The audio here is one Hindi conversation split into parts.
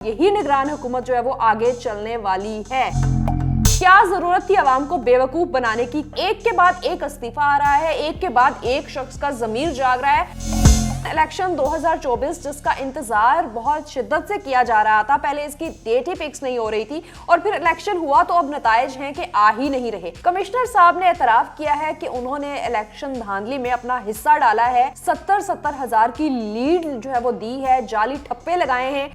यही निगरान हुकूमत जो है वो आगे चलने वाली है। क्या जरूरत थी आवाम को बेवकूफ बनाने की? एक के बाद एक इस्तीफा आ रहा है, एक के बाद एक शख्स का जमीर जाग रहा है। इलेक्शन 2024 जिसका इंतजार बहुत शिद्दत से किया जा रहा था, पहले इसकी डेट ही फिक्स नहीं हो रही थी और फिर इलेक्शन हुआ तो अब नताइज हैं कि आ ही नहीं रहे। कमिश्नर साहब ने एतराफ किया है कि उन्होंने इलेक्शन धांधली में अपना हिस्सा डाला है। 70 हजार की लीड जो है वो दी है, जाली ठप्पे लगाए हैं।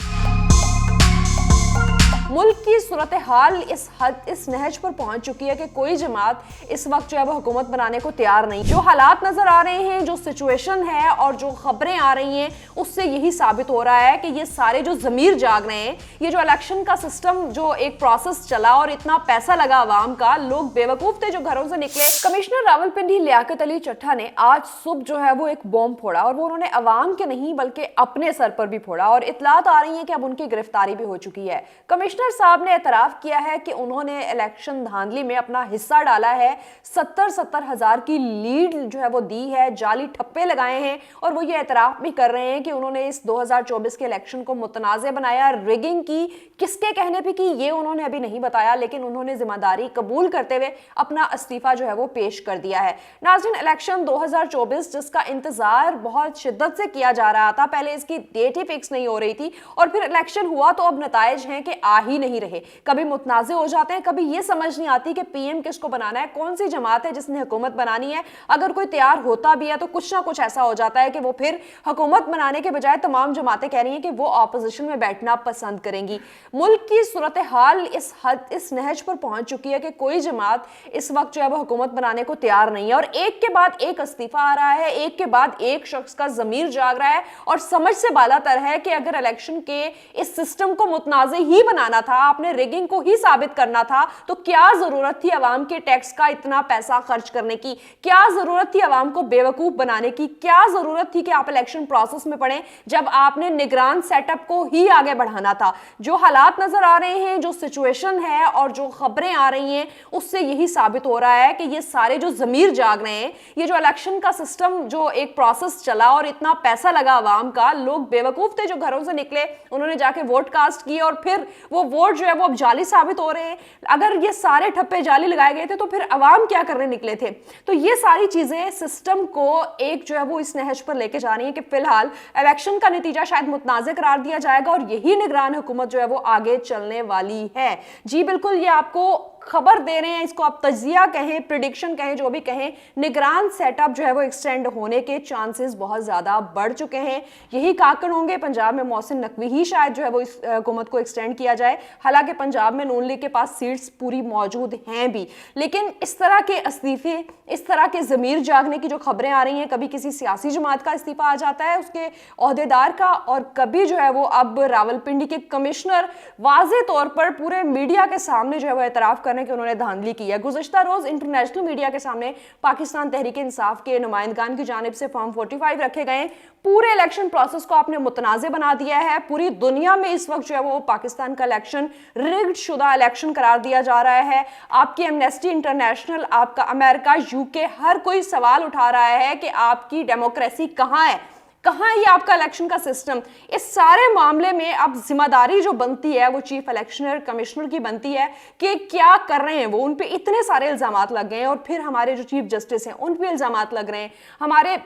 मुल्क की सूरत हाल इस नहज पर पहुंच चुकी है कि कोई जमात इस वक्त जो है वो हुकूमत बनाने को तैयार नहीं। जो हालात नजर आ रहे हैं, जो सिचुएशन है और जो खबरें आ रही हैं, उससे यही साबित हो रहा है कि ये सारे जो जमीर जाग रहे हैं, ये जो इलेक्शन का सिस्टम जो एक प्रोसेस चला और इतना पैसा लगा आवाम का, लोग बेवकूफ थे जो घरों से निकले। कमिश्नर रावलपिंडी लियाकत अली चट्टा ने आज सुबह जो है वो एक बॉम्ब फोड़ा और वो उन्होंने अवाम के नहीं बल्कि अपने सर पर भी फोड़ा और इतलात आ रही है कि अब उनकी गिरफ्तारी भी हो चुकी है। कमिश्नर साहब ने एतराफ किया है कि उन्होंने इलेक्शन धांधली में अपना हिस्सा डाला है। 70 हजार की लीड जो है वो दी है, जाली ठप्पे लगाए हैं और वो ये एतराफ भी कर रहे हैं कि उन्होंने इस 2024 के इलेक्शन को मुतनाज़े बनाया, रिगिंग की। किसके कहने पे की ये उन्होंने अभी नहीं बताया, लेकिन उन्होंने जिम्मेदारी कबूल करते हुए अपना इस्तीफा जो है वो पेश कर दिया है। नाज़रीन, इलेक्शन 2024 जिसका इंतजार बहुत शिद्दत से किया जा रहा था, पहले इसकी डेट ही फिक्स नहीं हो रही थी और फिर इलेक्शन हुआ तो अब नताइज हैं कि आ ही नहीं रहे। कभी मुतनाज़े हो जाते हैं, कभी ये समझ नहीं आती कि पीएम किसको बनाना है, कौन सी जमात है जिसने हुकूमत बनानी है। अगर कोई तैयार होता भी है तो कुछ ना कुछ ऐसा हो जाता है कि वो फिर हुकूमत बनाने के बजाय तमाम जमातें कह रही हैं कि वो ऑपोजिशन में बैठना पसंद करेंगी। मुल्क की सूरत हाल इस नहज पर पहुंच चुकी है कि कोई जमात इस वक्त जो है वो हुकूमत बनाने को तैयार नहीं है और एक के बाद एक इस्तीफा आ रहा है, एक के बाद एक शख्स का जमीर जाग रहा है और समझ से बालातर है कि अगर इलेक्शन के इस सिस्टम को मुतनाज़े ही बनाना था, आपने रिगिंग को ही साबित करना था, तो क्या जरूरत थी आवाम के टैक्स का इतना पैसा खर्च करने की? क्या जरूरत थी आवाम को बेवकूफ बनाने की? क्या जरूरत थी कि आप इलेक्शन प्रोसेस में पड़े जब आपने निगरान सेटअप को ही आगे बढ़ाना था? जो हालात नजर आ रहे हैं, जो सिचुएशन है और जो खबरें आ रही हैं, उससे यही साबित हो रहा है कि ये सारे जो जमीर जाग रहे हैं, ये जो इलेक्शन का सिस्टम जो एक प्रोसेस चला और इतना पैसा लगा आवाम का, लोग बेवकूफ थे जो घरों से निकले, उन्होंने जाके वोट कास्ट किए और फिर वो वोट जो है वो अब जाली साबित हो रहे हैं। अगर ये सारे ठप्पे जाली लगाए गए थे तो फिर अवाम क्या करने निकले थे? तो ये सारी चीजें सिस्टम को एक जो है वो इस नहज पर लेके जा रही है कि फिलहाल इलेक्शन का नतीजा शायद मुतनाज़े करार दिया जाएगा और यही निगरान हुकूमत जो है वो आगे चलने वाली है। जी बिल्कुल, ये आपको खबर दे रहे हैं, इसको आप तजिया कहें, प्रिडिक्शन कहें, जो भी कहें, निगरान सेटअप जो है वो एक्सटेंड होने के चांसेस बहुत ज्यादा बढ़ चुके हैं। यही कारण होंगे पंजाब में मोहसिन नकवी ही शायद जो है वो इस हुकूमत को एक्सटेंड किया जाए। हालांकि पंजाब में नून लीग के पास सीट्स पूरी मौजूद हैं भी, लेकिन इस तरह के इस्तीफे, इस तरह के जमीर जागने की जो खबरें आ रही हैं, कभी किसी सियासी जमात का इस्तीफा आ जाता है उसके ओहदेदार का, और कभी जो है वो अब रावलपिंडी के कमिश्नर वाज़े तौर पर पूरे मीडिया के सामने जो है वो एतराफ कि उन्होंने धांधली की है। गुज़श्ता रोज इंटरनेशनल मीडिया के सामने पाकिस्तान तहरीक इंसाफ के नुमाइंदगान की जानिब से फॉर्म 45 रखे गए। पूरे इलेक्शन प्रोसेस को आपने मुतनाज़े बना दिया है। पूरी दुनिया में इस वक्त जो है वो पाकिस्तान का इलेक्शन रिग्ड शुदा इलेक्शन करार दिया जा रहा है। आपकी एमनेस्टी इंटरनेशनल, आपका अमेरिका, यूके, हर कोई सवाल उठा रहा है कि आपकी डेमोक्रेसी कहाँ है, कहाँ है ये आपका इलेक्शन का सिस्टम? इस सारे मामले में अब जिम्मेदारी जो बनती है वो चीफ इलेक्शनर कमिश्नर की बनती है कि क्या कर रहे हैं वो। उन पे इतने सारे इल्जामात लग गए हैं और फिर हमारे जो चीफ जस्टिस हैं उन पे इल्जामात लग रहे हैं, हमारे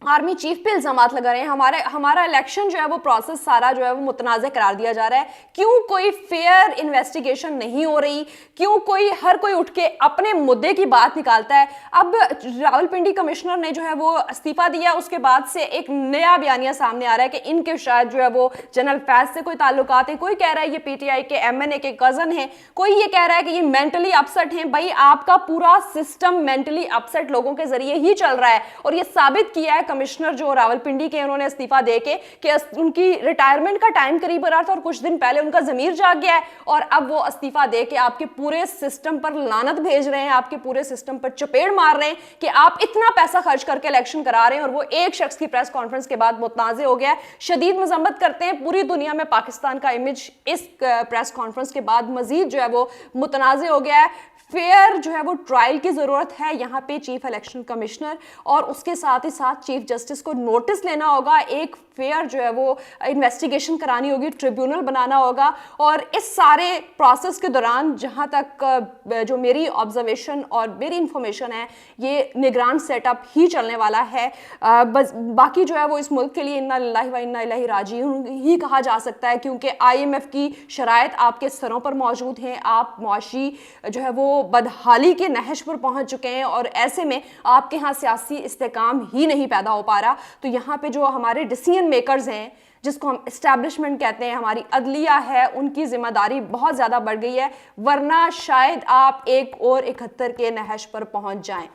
आर्मी चीफ पे इल्जामात लगा रहे हैं, हमारा इलेक्शन जो है वो प्रोसेस सारा जो है वो मुतनाज़े करार दिया जा रहा है। क्यों कोई फेयर इन्वेस्टिगेशन नहीं हो रही? क्यों हर कोई उठ के अपने मुद्दे की बात निकालता है? अब रावलपिंडी कमिश्नर ने जो है वो इस्तीफा दिया, उसके बाद से एक नया बयानिया सामने आ रहा है कि इनके शायद जो है वो जनरल फैज से कोई ताल्लुकात है। कोई कह रहा है ये पीटीआई के एमएनए के कजन है, कोई ये कह रहा है कि ये मेंटली अपसेट हैं। भाई, आपका पूरा सिस्टम मेंटली अपसेट लोगों के जरिए ही चल रहा है और ये साबित किया है कमिश्नर जो रावलपिंडी के, उन्होंने इस्तीफा देके कि उनकी रिटायरमेंट का टाइम करीब आ रहा था और कुछ दिन पहले उनका जमीर जाग गया है और अब वो इस्तीफा देके आपके पूरे सिस्टम पर लानत भेज रहे हैं, आपके पूरे सिस्टम पर चपेड़ मार रहे हैं कि आप इतना पैसा खर्च करके इलेक्शन करा रहे हैं और वो एक शख्स की प्रेस कॉन्फ्रेंस के बाद मुतनाज़े हो गया है। शदीद मजम्मत करते हैं पूरी दुनिया में, पाकिस्तान का इमेज इस प्रेस कॉन्फ्रेंस के बाद मजीद जो है वो मुतनाज़े हो गया है। फेयर जो है वो ट्रायल की जरूरत है यहाँ पे चीफ इलेक्शन कमिश्नर और उसके साथ ही साथ चीफ चीफ जस्टिस को नोटिस लेना होगा, एक फेयर जो है वो इन्वेस्टिगेशन करानी होगी, ट्रिब्यूनल बनाना होगा। और इस सारे प्रोसेस के दौरान जहां तक जो मेरी ऑब्जर्वेशन और मेरी इंफॉर्मेशन है, ये निगरान सेटअप ही चलने वाला है। बस बाकी जो है वो इस मुल्क के लिए इन्ना लिल्लाहि व इन्ना इलैहि राजिऊन ही कहा जा सकता है, क्योंकि IMF की शराइत आपके सरों पर मौजूद हैं। आप मुआशी जो है वो बदहाली के नहज पर पहुंच चुके हैं और ऐसे में आपके यहाँ सियासी इस्तेकाम ही नहीं पैदा हो पा रहा। तो यहाँ पे जो हमारे डिसीजन मेकर्स हैं, जिसको हम इस्टेब्लिशमेंट कहते हैं, हमारी अदलिया है, उनकी जिम्मेदारी बहुत ज़्यादा बढ़ गई है, वरना शायद आप एक और 71 के नहज पर पहुंच जाएं।